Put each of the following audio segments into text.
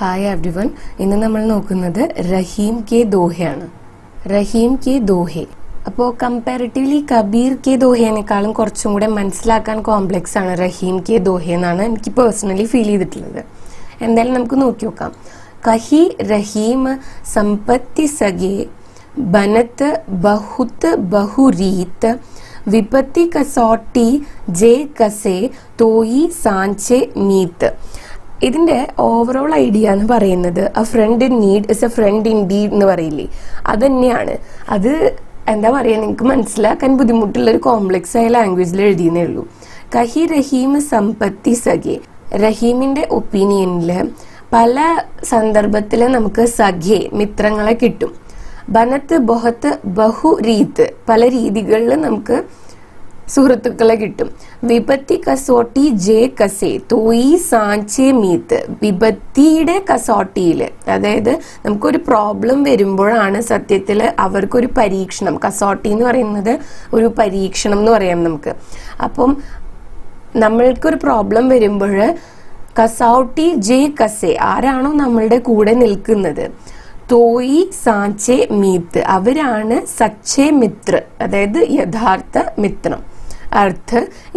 Hi everyone. ഇന്ന് നമ്മൾ നോക്കുന്നത് റഹീം കെ ദോഹയാണ്. റഹീം കെ ദോഹെ. അപ്പോൾ കമ്പാരിറ്റീവ്ലി കബീർ കെ ദോഹേനേക്കാളും കുറച്ചും കൂടെ മനസ്സിലാക്കാൻ കോംപ്ലെക്സ് ആണ് റഹീം കെ ദോഹെ എന്നാണ് എനിക്ക് പേഴ്സണലി ഫീൽ ചെയ്തിട്ടുള്ളത്. എന്തായാലും നമുക്ക് നോക്കി നോക്കാം. കഹി റഹീം സമ്പത്തി സഗേ ബനത്ത് ബഹുത്ത് ബഹുരീത്ത് വിപത്തി കസോട്ടി ജെ കസേ തോയി സാഞ്ചെ മീത്ത്. ഇതിന്റെ ഓവറോൾ ഐഡിയ എന്ന് പറയുന്നത് a friend in need is a friend in deed എന്ന് പറയില്ലേ, അത് തന്നെയാണ്. അത് എന്താ പറയുക, നിങ്ങൾക്ക് മനസ്സിലാക്കാൻ ബുദ്ധിമുട്ടുള്ള ഒരു കോംപ്ലെക്സ് ആയ ലാംഗ്വേജിൽ എഴുതിയെന്നേ ഉള്ളൂ. കഹി റഹീം സമ്പത്തി സഖേ. റഹീമിന്റെ ഒപ്പീനിയനിൽ പല സന്ദർഭത്തിൽ നമുക്ക് സഖേ മിത്രങ്ങളെ കിട്ടും. ബനത്ത് ബൊഹത്ത് ബഹുരീത്ത്, പല രീതികളിൽ നമുക്ക് സുഹൃത്തുക്കളെ കിട്ടും. വിപത്തി കസോട്ടി ജെ കസേ തോയി സാഞ്ചെ മീത്ത്. വിപത്തിയുടെ കസോട്ടിയിൽ, അതായത് നമുക്കൊരു പ്രോബ്ലം വരുമ്പോഴാണ് സത്യത്തിൽ അവർക്കൊരു പരീക്ഷണം. കസോട്ടി എന്ന് പറയുന്നത് ഒരു പരീക്ഷണം എന്ന് പറയാം നമുക്ക്. അപ്പം നമ്മൾക്കൊരു പ്രോബ്ലം വരുമ്പോൾ കസൗട്ടി ജെ കസേ, ആരാണോ നമ്മളുടെ കൂടെ നിൽക്കുന്നത്, തോയി സാഞ്ചെ മീത്ത്, അവരാണ് സച്ചേ മിത്ര, അതായത് യഥാർത്ഥ മിത്രം. अर्थ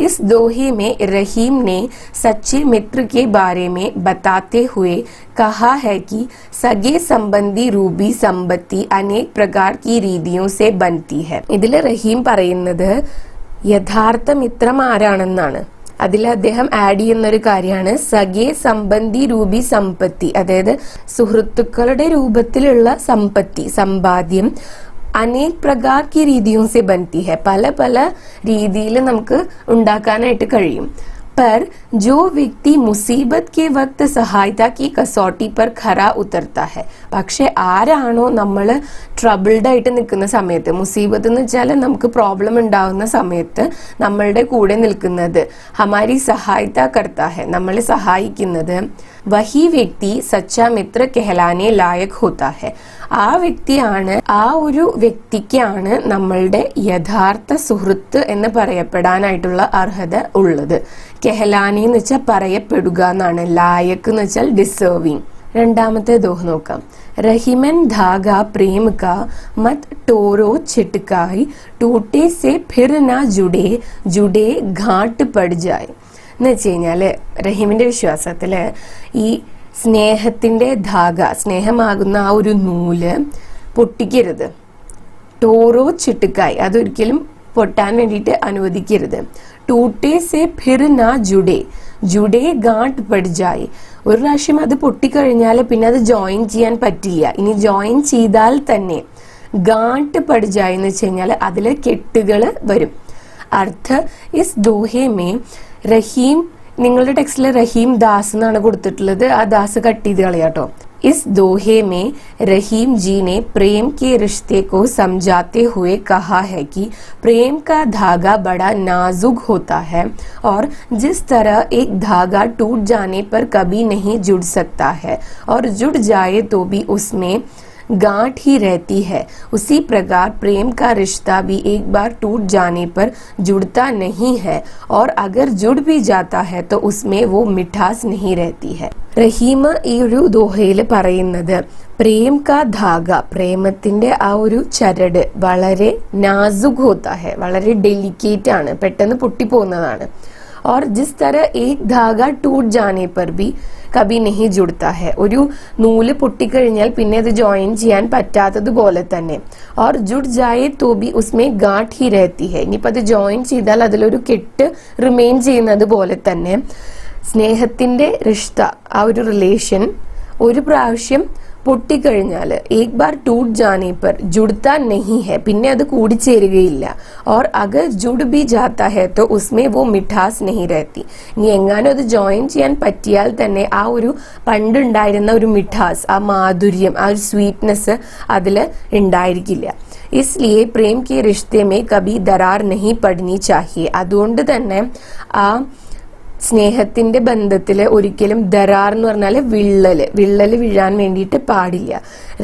इस दोहे में रहीम ने सच्चे मित्र के बारे में बताते हुए कहा है कि सगे संबंधी रूबी संपत्ति अनेक प्रकार की രീതിयों से बनती है. ഇതിൽ റഹീം പറയുന്നത് യഥാർത്ഥ മിത്രം ആരാണെന്നാണ്. അതിൽ അദ്ദേഹം ആഡ് ചെയ്യുന്ന ഒരു കാര്യമാണ് സഗേ സംബന്ധി രൂപി സമ്പത്തി, അതായത് സുഹൃത്തുക്കളുടെ രൂപത്തിലുള്ള സമ്പത്തി, സമ്പാദ്യം അനേക് പ്രകാർ കി രീതിയോ സെ ബൻതി ഹെ, പല പല രീതിയിൽ നമുക്ക് ഉണ്ടാക്കാനായിട്ട് കഴിയും. पर जो व्यक्ति मुसीबत के वक्त सहायता की कसौटी पर खरा उतरता है, പക്ഷെ ആരാണോ നമ്മൾ ട്രബിൾഡ് ആയിട്ട് നിൽക്കുന്ന സമയത്ത്, മുസീബത്ത് എന്ന് വെച്ചാൽ നമുക്ക് പ്രോബ്ലം ഉണ്ടാവുന്ന സമയത്ത് നമ്മളുടെ കൂടെ നിൽക്കുന്നത്, ഹമാരി സഹായത കർത്താ ഹെ, നമ്മളെ സഹായിക്കുന്നത്, വഹി വ്യക്തി സച്ചാ മിത്ര കെഹലാനെ ലായക് ഹോത്താ ഹെ, ആ വ്യക്തിയാണ്, ആ ഒരു വ്യക്തിക്കാണ് നമ്മളുടെ യഥാർത്ഥ സുഹൃത്ത് എന്ന് പറയപ്പെടാനായിട്ടുള്ള അർഹത ഉള്ളത്. കെഹലാനി എന്ന് വെച്ചാൽ പറയപ്പെടുക എന്നാണ്, ലായക് എന്ന് വെച്ചാൽ ഡിസേർവിങ്. രണ്ടാമത്തെ ദോഹ നോക്കാം. रहीमन धागा प्रेम का मत टोरो छिटकाई, टूटे से फिर ना जुड़े जुड़े घाट पड़ जाए. എന്ന് വെച്ച് കഴിഞ്ഞാല് റഹീമിന്റെ വിശ്വാസത്തില് ഈ സ്നേഹത്തിന്റെ ധാഗ, സ്നേഹമാകുന്ന ആ ഒരു നൂല് പൊട്ടിക്കരുത്. ടോറോ ചിട്ടുക്കായി, അതൊരിക്കലും പൊട്ടാൻ വേണ്ടിയിട്ട് അനുവദിക്കരുത്. ടൂട്ടേ സെ ഫിർ നാ ജുഡേ ജുഡേ ഗാട്ട് പടിജായി, ഒരു പ്രാവശ്യം അത് പൊട്ടിക്കഴിഞ്ഞാൽ പിന്നെ അത് ജോയിൻ ചെയ്യാൻ പറ്റില്ല. ഇനി ജോയിൻ ചെയ്താൽ തന്നെ ഗാട്ട് പടിജായി എന്ന് വെച്ച് കഴിഞ്ഞാൽ അതിൽ കെട്ടുകൾ വരും. അർത്ഥ ഇസ് ദോഹേ മേ റഹീം, നിങ്ങളുടെ ടെക്സ്റ്റിൽ റഹീം ദാസ് എന്നാണ് കൊടുത്തിട്ടുള്ളത്, ആ ദാസ് കട്ട് ചെയ്ത് കളയാട്ടോ. इस दोहे में रहीम जी ने प्रेम के रिश्ते को समझाते हुए कहा है कि प्रेम का धागा बड़ा नाजुक होता है और जिस तरह एक धागा टूट जाने पर कभी नहीं जुड़ सकता है और जुड़ जाए तो भी उसमें गांठ ही रहती है, उसी प्रकार प्रेम का रिश्ता भी एक बार टूट जाने पर जुड़ता नहीं है और अगर जुड़ भी जाता है तो उसमें वो मिठास नहीं रहती है. റഹീം ഈ ഒരു ദോഹയിൽ പറയുന്നത് പ്രേം കാ ധാഗ, പ്രേമത്തിന്റെ ആ ഒരു ചരട് വളരെ നാസുക് ഹോത്താ ഹെ, വളരെ ഡെലിക്കേറ്റ് ആണ്, പെട്ടെന്ന് പൊട്ടിപ്പോകുന്നതാണ്. और जिस तरह एक धागा टूट जाने पर भी कभी नहीं जुड़ता है, ഒരു നൂല് പൊട്ടിക്കഴിഞ്ഞാൽ പിന്നെ അത് ജോയിൻ ചെയ്യാൻ പറ്റാത്തതുപോലെ തന്നെ. और जुड़ जाए तो भी उसमें गांठ ही रहती है, ഇനിയിപ്പോൾ അത് ജോയിൻ ചെയ്താൽ അതിലൊരു കെട്ട് റിമെയിൻ ചെയ്യുന്നത് പോലെ തന്നെ സ്നേഹത്തിന്റെ റിഷ്ത, ആ ഒരു റിലേഷൻ ഒരു പ്രാവശ്യം പൊട്ടിക്കഴിഞ്ഞാൽ ഏക് ബാർ ടൂട്ട് ജാനെ പർ ജുഡ്താ നഹി ഹെ, പിന്നെ അത് കൂടിച്ചേരുകയില്ല. और अगर जुड़ भी जाता है तो उसमें वो मिठास नहीं रहती, ഇനി എങ്ങാനും അത് ജോയിൻ ചെയ്യാൻ പറ്റിയാൽ തന്നെ ആ ഒരു പണ്ടുണ്ടായിരുന്ന ഒരു മിഠാസ്, ആ മാധുര്യം, ആ ഒരു സ്വീറ്റ്നെസ് അതിൽ ഉണ്ടായിരിക്കില്ല. इसलिए प्रेम के रिश्ते में कभी दरार नहीं पड़नी चाहिए, അതുകൊണ്ട് തന്നെ ആ സ്നേഹത്തിന്റെ ബന്ധത്തില് ഒരിക്കലും ദരാർ എന്ന് പറഞ്ഞാല് വിള്ളല് വീഴാൻ വേണ്ടിയിട്ട് പാടില്ല.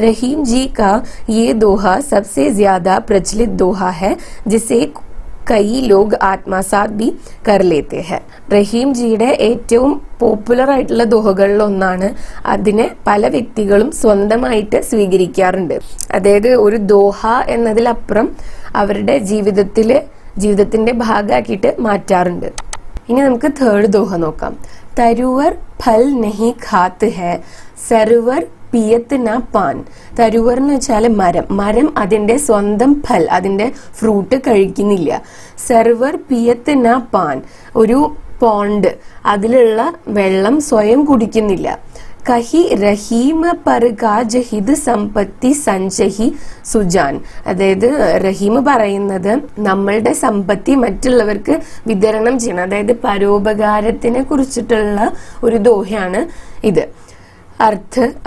റഹീം ജി കാ യേ ദോഹ സബ്സെ ജ്യാദാ പ്രചലിത് ദോഹ ഹെ ജിസെ കई ലോഗ് ആത്മസാത് ബി കർ ലേത്തെ ഹെ. റഹീം ജിയുടെ ഏറ്റവും പോപ്പുലർ ആയിട്ടുള്ള ദോഹകളിൽ ഒന്നാണ്. അതിനെ പല വ്യക്തികളും സ്വന്തമായിട്ട് സ്വീകരിക്കാറുണ്ട്. അതായത് ഒരു ദോഹ എന്നതിലപ്പുറം അവരുടെ ജീവിതത്തിന്റെ ഭാഗമാക്കിയിട്ട് മാറ്റാറുണ്ട്. ഇനി നമുക്ക് തേർഡ് ദോഹ നോക്കാം. തരുവർ ഫൽ നഹി ഖാത്ത് ഹെ, സർവർ പിയത്ത് ന പാൻ. തരുവർ എന്ന് വെച്ചാൽ മരം അതിന്റെ സ്വന്തം ഫൽ, അതിന്റെ ഫ്രൂട്ട് കഴിക്കുന്നില്ല. സർവർ പിയത്ത് ന പാൻ, ഒരു പോണ്ട്, അതിലുള്ള വെള്ളം സ്വയം കുടിക്കുന്നില്ല. കഹി റഹീമ പർ കാജ് ഹിത് സമ്പത്തി സഞ്ചഹി സുജാൻ. അതായത് റഹീം പറയുന്നത് നമ്മളുടെ സമ്പത്തി മറ്റുള്ളവർക്ക് വിതരണം ചെയ്യണം, അതായത് പരോപകാരത്തിനെ കുറിച്ചിട്ടുള്ള ഒരു ദോഹയാണ് ഇത്.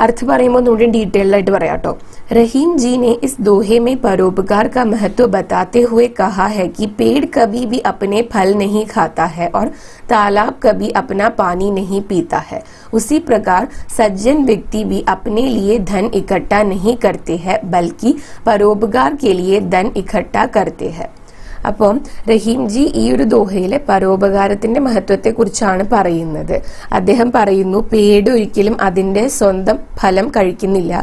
अर्थ പറയുമ്പോൾ ഒന്നുകൂടി ഡീറ്റെയിൽഡ് ആയിട്ട് പറയാട്ടോ. रहीम जी ने इस दोहे में परोपकार का महत्व बताते हुए कहा है कि पेड़ कभी भी अपने फल नहीं खाता है और तालाब कभी अपना पानी नहीं पीता है। उसी प्रकार सज्जन व्यक्ति भी अपने लिए धन इकट्ठा नहीं करते हैं बल्कि परोपकार के लिए धन इकट्ठा करते हैं. അപ്പം റഹീം ജി ഈ ഒരു ദോഹയിലെ പരോപകാരത്തിന്റെ മഹത്വത്തെ കുറിച്ചാണ് പറയുന്നത്. അദ്ദേഹം പറയുന്നു, പേട് ഒരിക്കലും അതിന്റെ സ്വന്തം ഫലം കഴിക്കുന്നില്ല,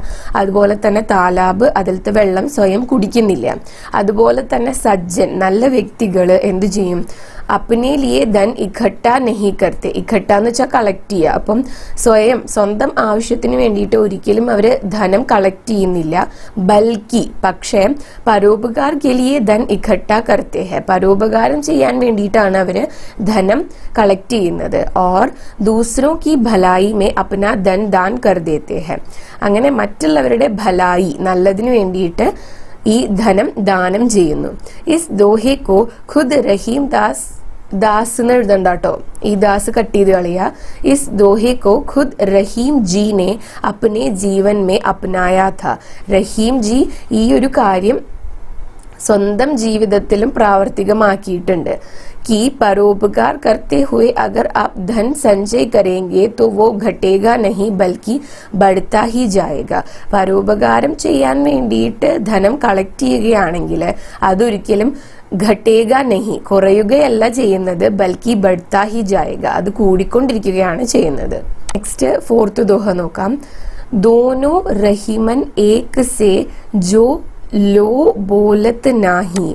അതുപോലെ തന്നെ താലാബ് അതിലത്തെ വെള്ളം സ്വയം കുടിക്കുന്നില്ല, അതുപോലെ തന്നെ സജ്ജൻ നല്ല വ്യക്തികള് എന്തു ചെയ്യും, അപ്നെ ലിയെ ധൻ ഇഖട്ട നഹി കർത്തെ. ഇഖട്ട എന്ന് വെച്ചാൽ കളക്ട് ചെയ്യുക. അപ്പം സ്വന്തം ആവശ്യത്തിന് വേണ്ടിയിട്ട് ഒരിക്കലും അവര് ധനം കളക്ട് ചെയ്യുന്നില്ല. ബൽക്കി പക്ഷേ പരോപകാർ കെ ലിയെ ധൻ ഇഖട്ട കർത്തെ ഹെ, പരോപകാരം ചെയ്യാൻ വേണ്ടിയിട്ടാണ് അവര് ധനം കളക്ട് ചെയ്യുന്നത്. ഓർ ദൂസറോ കി ഭലായി മേ അപ്നാ ധൻ ദാൻ കർ ദേത്തെ ഹെ, അങ്ങനെ മറ്റുള്ളവരുടെ ഭലായി നല്ലതിന് വേണ്ടിയിട്ട് ഈ ധനം ദാനം ചെയ്യുന്നു. ഇസ് ദോഹെ കോ ഖുദ് റഹീം ദാസ് എന്ന് എഴുതണ്ടാട്ടോ, ഈ ദാസ് കട്ട് ചെയ്ത് കളയുക. ഇസ് ദോഹെ കോ ഖുദ് റഹീം ജി നെ അപ്നെ ജീവൻ മേ അപ്നായാ ഥാ. റഹീം ജി ഈ ഒരു കാര്യം സ്വന്തം ജീവിതത്തിലും പ്രാവർത്തികമാക്കിയിട്ടുണ്ട്. कि परोपकार करते हुए अगर आप धन संचय करेंगे तो वो घटेगा नहीं बल्कि बढ़ता ही जाएगा. പരോപകാരം ചെയ്യാൻ വേണ്ടിയിട്ട് ധനം കളക്ട് ചെയ്യുകയാണെങ്കിൽ അതൊരിക്കലും ഘട്ടേക നഹി, കുറയുകയല്ല ചെയ്യുന്നത്, ബൽക്കി ബഡ്താ ഹി ജായേഗ, അത് കൂടിക്കൊണ്ടിരിക്കുകയാണ് ചെയ്യുന്നത്. നെക്സ്റ്റ് ഫോർത്ത് ദോഹ നോക്കാം. ദോനോ റഹിമൻ ഏക് സേ ജോ लो बोलत नाही,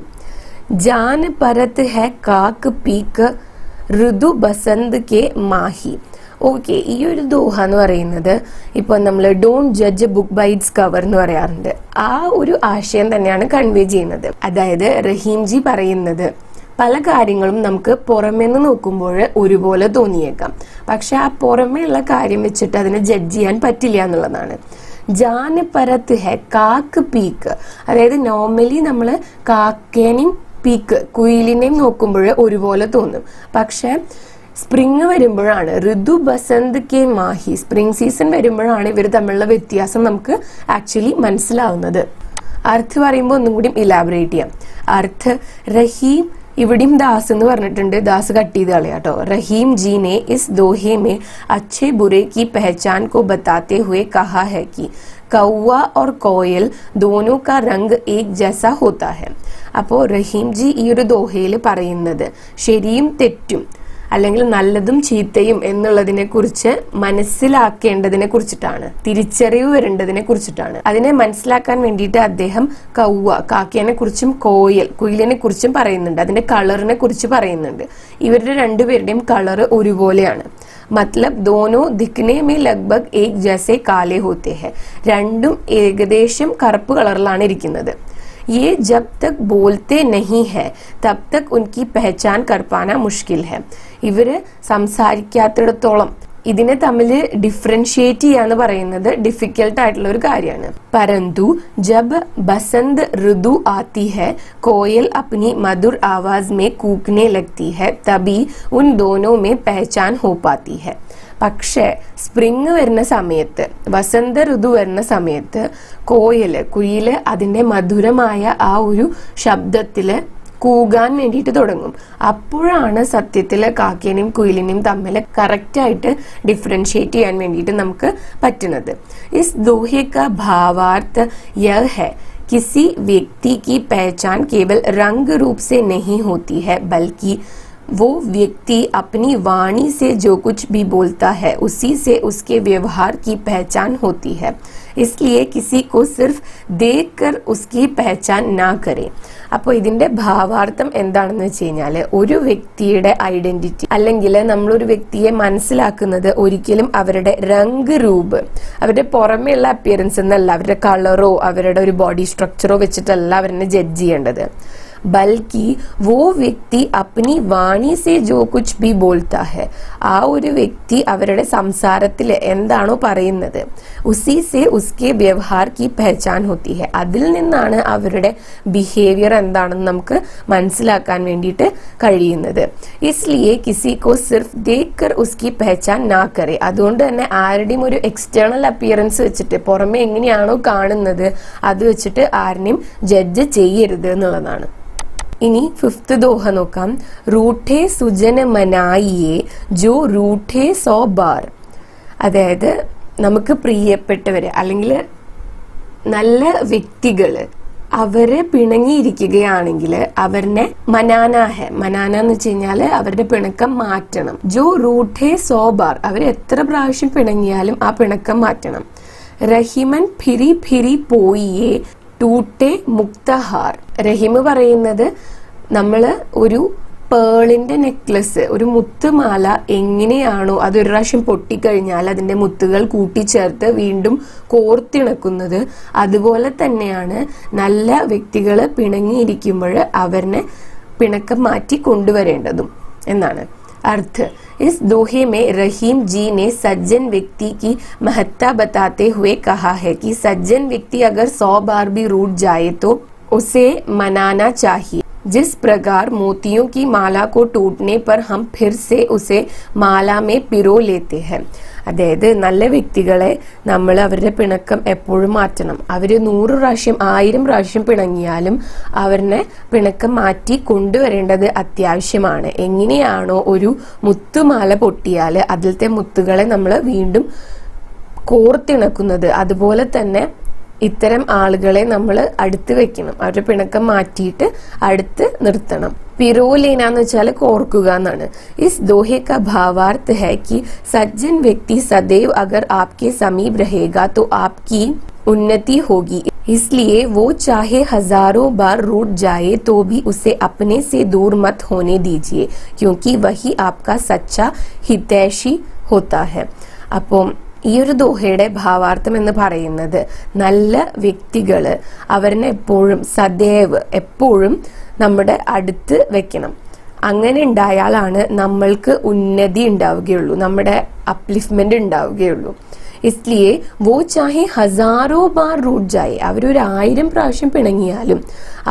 जान परत है काक पीक ഋതു ബസന്ത് കെ മാഹി. ഓക്കെ, ഈ ഒരു ദോഹ എന്ന് പറയുന്നത് ഇപ്പൊ നമ്മൾ don't judge book by its cover എന്ന് പറയാറുണ്ട്. ആ ഒരു ആശയം തന്നെയാണ് കൺവേ ചെയ്യുന്നത്. അതായത് റഹീം ജി പറയുന്നത് പല കാര്യങ്ങളും നമുക്ക് പുറമേന്ന് നോക്കുമ്പോൾ ഒരുപോലെ തോന്നിയേക്കാം, പക്ഷെ ആ പുറമേ ഉള്ള കാര്യം വെച്ചിട്ട് അതിനെ ജഡ്ജ് ചെയ്യാൻ പറ്റില്ല എന്നുള്ളതാണ്. ജാന് പരത്ത് ഹെ കാക്ക് പീക്ക്, അതായത് നോർമലി നമ്മൾ കാക്കേനെയും പീക്ക് കുയിലിനെയും നോക്കുമ്പോൾ ഒരുപോലെ തോന്നും, പക്ഷെ സ്പ്രിങ് വരുമ്പോഴാണ് ഋതു ബസന്ത് കെ മാഹി, സ്പ്രിംഗ് സീസൺ വരുമ്പോഴാണ് ഇവർ തമ്മിലുള്ള വ്യത്യാസം നമുക്ക് ആക്ച്വലി മനസ്സിലാവുന്നത്. അർത്ഥ് പറയുമ്പോൾ ഒന്നും കൂടി ഇലാബറേറ്റ് ചെയ്യാം. അർത്ഥ് റഹീം, ഇവിടെയും ദാസ് എന്ന് പറഞ്ഞിട്ടുണ്ട്, ദാസ് കട്ട് ചെയ്ത് കളയാട്ടോ. റഹീം ജി ने इस दोहे में अच्छे बुरे की पहचान को बताते हुए कहा है कि कौवा और कोयल दोनों का रंग एक जैसा होता है. അപ്പോൾ റഹീം ജി ഈ ഒരു ദോഹയിൽ പറയുന്നത് ശരിയും തെറ്റും അല്ലെങ്കിൽ നല്ലതും ചീത്തയും എന്നുള്ളതിനെ കുറിച്ച് മനസ്സിലാക്കേണ്ടതിനെ കുറിച്ചിട്ടാണ്, തിരിച്ചറിവ് വരേണ്ടതിനെ കുറിച്ചിട്ടാണ്. അതിനെ മനസ്സിലാക്കാൻ വേണ്ടിയിട്ട് അദ്ദേഹം കൗവ, കാക്കേനെ കുറിച്ചും കുയിലിനെ കുറിച്ചും പറയുന്നുണ്ട്, അതിന്റെ കളറിനെ കുറിച്ച് പറയുന്നുണ്ട്. ഇവരുടെ രണ്ടുപേരുടെയും കളർ ഒരുപോലെയാണ്. മത്ലബ് ദോനോ ദിഖ്നെ മേ ലഗ്ഭഗ് ഏക് ജൈസെ കാലെ ഹോത്തെ ഹെ, രണ്ടും ഏകദേശം കറുപ്പ് കളറിലാണ് ഇരിക്കുന്നത്. ये जब तक बोलते नहीं है तब तक उनकी पहचान कर पाना मुश्किल है. ഇവര് സംസാരിക്കാത്തിടത്തോളം ഇതിനെ തമ്മിൽ ഡിഫറൻഷിയേറ്റ് ചെയ്യാന്ന് പറയുന്നത് ഡിഫിക്കൽട്ട് ആയിട്ടുള്ള ഒരു കാര്യമാണ്. परंतु जब बसंत ऋतु आती है कोयल अपनी मधुर आवाज में कूकने लगती है तभी उन दोनों में पहचान हो पाती है. പക്ഷെ സ്പ്രിങ് വരുന്ന സമയത്ത്, വസന്ത ഋതു വരുന്ന സമയത്ത് കുയില് അതിന്റെ മധുരമായ ആ ഒരു ശബ്ദത്തില് കൂകാൻ വേണ്ടിയിട്ട് തുടങ്ങും. അപ്പോഴാണ് സത്യത്തില് കാക്കേനെയും കുയിലിനെയും തമ്മിൽ കറക്റ്റ് ആയിട്ട് ഡിഫറൻഷിയേറ്റ് ചെയ്യാൻ വേണ്ടിയിട്ട് നമുക്ക് പറ്റുന്നത്. ഇസ് ദോഹെ കാ ഭാവാർത്ഥ യഹ് ഹൈ किसी व्यक्ति की पहचान केवल रंग रूप से नहीं होती है, बल्कि वो व्यक्ति अपनी वाणी से जो कुछ भी बोलता है उसी से उसके व्यवहार की पहचान होती है। इसलिए किसी को सिर्फ देखकर उसकी पहचान ना करें. അപ്പോൾ ഇതിന്റെ ഭാവാർത്ഥം എന്താണെന്ന് വെച്ച് കഴിഞ്ഞാൽ ഒരു വ്യക്തിയുടെ ഐഡന്റിറ്റി അല്ലെങ്കിൽ നമ്മളൊരു വ്യക്തിയെ മനസ്സിലാക്കുന്നത് ഒരിക്കലും അവരുടെ രംഗ് രൂപ്, അവരുടെ പുറമേയുള്ള അപ്പിയറൻസ് എന്നല്ല, അവരുടെ കളറോ അവരുടെ ഒരു ബോഡി സ്ട്രക്ചറോ വെച്ചിട്ടല്ല അവരെ ജഡ്ജ് ചെയ്യേണ്ടത്. बल्कि वो व्यक्ति अपनी वाणी से जो कुछ भी बोलता है, ആ ഒരു വ്യക്തി അവരുടെ സംസാരത്തിൽ എന്താണോ പറയുന്നത് ഉസി സെ ഉസ്കെ വ്യവഹാർ കി പഹചാൻ ഹോത്തി ഹെ, അതിൽ നിന്നാണ് അവരുടെ ബിഹേവിയർ എന്താണെന്ന് നമുക്ക് മനസ്സിലാക്കാൻ വേണ്ടിയിട്ട് കഴിയുന്നത്. ഇസ്ലിയെ കിസി കോ സിർഫ് ദേഖ്കർ ഉസ്കി പഹചാൻ നാ കരെ, അതുകൊണ്ട് തന്നെ ആരുടെയും ഒരു എക്സ്റ്റേണൽ അപ്പിയറൻസ് വെച്ചിട്ട് പുറമെ എങ്ങനെയാണോ കാണുന്നത് അത് വെച്ചിട്ട് ആരെയും ജഡ്ജ് ചെയ്യരുത് എന്നുള്ളതാണ്. ഇനി ഫിഫ്ത്ത് ദോഹ നോക്കാം. റൂഠേ സുജന മനായിയെ ജോ റൂഠേ സോ ബാർ, അതായത് നമുക്ക് പ്രിയപ്പെട്ടവര് അല്ലെങ്കിൽ നല്ല വ്യക്തികള് അവരെ പിണങ്ങിയിരിക്കുകയാണെങ്കിൽ അവരെ മനാന എന്ന് വെച്ച് കഴിഞ്ഞാൽ അവരുടെ പിണക്കം മാറ്റണം. ജോ റൂഠേ സോ ബാർ, അവർ എത്ര പ്രാവശ്യം പിണങ്ങിയാലും ആ പിണക്കം മാറ്റണം. റഹിമൻ ഫിരി ഫിരി പോയിയെ ടൂട്ടെ മുക്തഹാർ, റഹിമ് പറയുന്നത് നമ്മള് ഒരു പേളിന്റെ നെക്ലസ്, ഒരു മുത്തുമാല എങ്ങനെയാണോ അതൊരു പ്രാവശ്യം പൊട്ടിക്കഴിഞ്ഞാൽ അതിന്റെ മുത്തുകൾ കൂട്ടിച്ചേർത്ത് വീണ്ടും കോർത്തിണക്കുന്നത്, അതുപോലെ തന്നെയാണ് നല്ല വ്യക്തികള് പിണങ്ങിയിരിക്കുമ്പോൾ അവരെ പിണക്കം മാറ്റി കൊണ്ടുവരേണ്ടതും എന്നാണ്. अर्थ इस दोहे में रहीम जी ने सज्जन व्यक्ति की महत्ता बताते हुए कहा है कि सज्जन व्यक्ति अगर 100 बार भी रूठ जाए तो उसे मनाना चाहिए. जिस प्रकार मोतियों की माला को टूटने पर हम फिर से उसे माला में पिरो लेते हैं, അതായത് നല്ല വ്യക്തികളെ നമ്മൾ അവരുടെ പിണക്കം എപ്പോഴും മാറ്റണം. അവര് 100 പ്രാവശ്യം 1000 പ്രാവശ്യം പിണങ്ങിയാലും അവരെ പിണക്കം മാറ്റി കൊണ്ടുവരേണ്ടത് അത്യാവശ്യമാണ്. എങ്ങനെയാണോ ഒരു മുത്തുമാല പൊട്ടിയാൽ അതിലത്തെ മുത്തുകളെ നമ്മൾ വീണ്ടും കോർത്തിണക്കുന്നത്, അതുപോലെ തന്നെ ഇത്തരം ആളുകളെ നമ്മൾ അടുത്ത് വെക്കണം, അവരുടെ പിണക്കം മാറ്റിയിട്ട് അടുത്ത് നിർത്തണം. പിരോലേനാന്ന് വെച്ചാൽ കോർക്കുക എന്നാണ്. ഇസ് दोहे का भावार्थ है कि सज्जन व्यक्ति सदैव अगर आपके समीप रहेगा तो आपकी उन्नति होगी, इसलिए वो चाहे हजारों बार रूठ जाए तो भी उसे अपने से दूर मत होने दीजिए, क्योंकि वही आपका सच्चा हितैषी होता है. അപ്പോൾ ഈ ഒരു ദോഹയുടെ ഭാവാർത്ഥം എന്ന് പറയുന്നത് നല്ല വ്യക്തികള് അവരെ എപ്പോഴും സദൈവ് എപ്പോഴും നമ്മുടെ അടുത്ത് വെക്കണം. അങ്ങനെ ഉണ്ടായാലാണ് നമ്മൾക്ക് ഉന്നതി ഉണ്ടാവുകയുള്ളൂ, നമ്മുടെ അപ്ലിഫ്റ്റ്മെന്റ് ഉണ്ടാവുകയുള്ളൂ. ഇസ്ലിയെ വോ ചാഹെ ഹസാറോ ബാർ റൂട്ട് ജായെ, അവരൊരു 1000 പ്രാവശ്യം പിണങ്ങിയാലും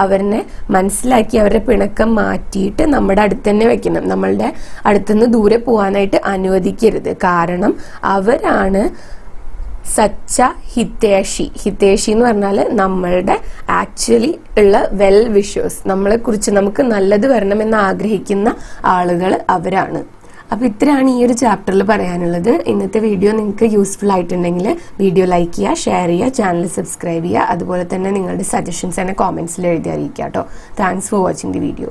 അവരെ മനസ്സിലാക്കി അവരുടെ പിണക്കം മാറ്റിയിട്ട് നമ്മുടെ അടുത്ത് തന്നെ വെക്കണം. നമ്മളുടെ അടുത്തുനിന്ന് ദൂരെ പോകാനായിട്ട് അനുവദിക്കരുത്. കാരണം അവരാണ് സച്ച ഹിതേഷി എന്ന് പറഞ്ഞാൽ നമ്മളുടെ ആക്ച്വലി ഉള്ള വെൽ വിഷേഴ്സ്, നമ്മളെ കുറിച്ച് നമുക്ക് നല്ലത് വരണമെന്ന് ആഗ്രഹിക്കുന്ന ആളുകൾ അവരാണ്. അപ്പൊ ഇത്രയാണ് ഈ ഒരു ചാപ്റ്ററിൽ പറയാനുള്ളത്. ഇന്നത്തെ വീഡിയോ നിങ്ങൾക്ക് യൂസ്ഫുൾ ആയിട്ടുണ്ടെങ്കിൽ വീഡിയോ ലൈക്ക് ചെയ്യുക, ഷെയർ ചെയ്യുക, ചാനൽ സബ്സ്ക്രൈബ് ചെയ്യുക, അതുപോലെ തന്നെ നിങ്ങളുടെ സജഷൻസ് എന്നെ കോമെന്റ്സിൽ എഴുതി അറിയിക്കുക കേട്ടോ. Thanks for watching the video.